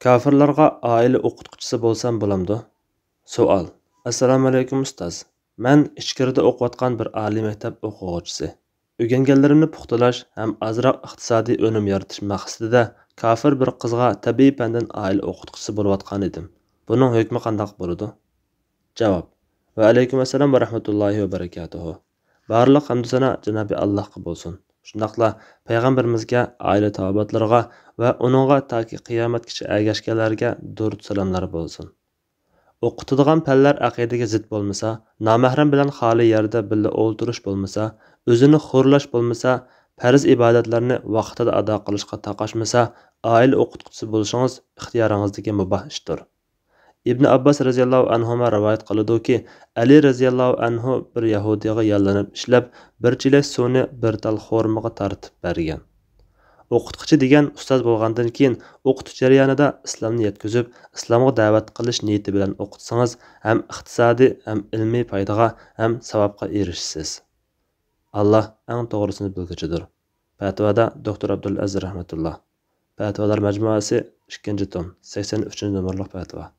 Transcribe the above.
Kafirlarga oila o'qituvchisi bo'lsam bo'lamdi? Savol. Assalomu alaykum ustoz. Men ichkarida o'qiyotgan bir oliy maktab o'quvchisi. O'rganganlarimni puxtalash ham azroq iqtisodiy unum yaratish maqsadida kafir bir qizga tabiiy fandan oila o'qituvchisi bo'layotgan edim. Buning hukmi qanday bo'ladi? Javob. Va alaykum assalom va rahmatullohi va barakatuh. Barliq hamd sana Janobi Allohga bo'lsin. Shundaqla payg'ambarimizga, oila taobatlariga va uningga toki qiyomatgacha ergashganlarga durud salomlar bo'lsin. O'qitadigan fanlar aqidaga zid bo'lmasa, nomahram bilan xoli yerda birga o'ltirish bo'lmasa, o'zini xo'rlash bo'lmasa, farz ibodatlarni vaqtida ado qilishga taqashmasa, oila o'qituvchisi bo'lishingiz ixtiyoringizdagi muboh ishdir. İbn Abbas raziyallohu anhuma rivoyat qiladi-ki, Ali raziyallohu anhu bir Yahudiyaga yollanib ishlab, bir chilak suvni bir tal xo'rmaga tortib bergan. O'qituvchi degan ustoz bo'lgandan keyin o'qitish jarayonida islomni yetkazib, islomga da'vat qilish niyati bilan o'qitsangiz, ham iqtisodiy, ham ilmiy foydaga, ham savobga erishasiz. Alloh eng to'g'risini bilguchidir. Fatvoda Doktor Abdulaziz rahmatulloh. Fatvolar majmuasi 2-tom, 83-nomerlik fatvo.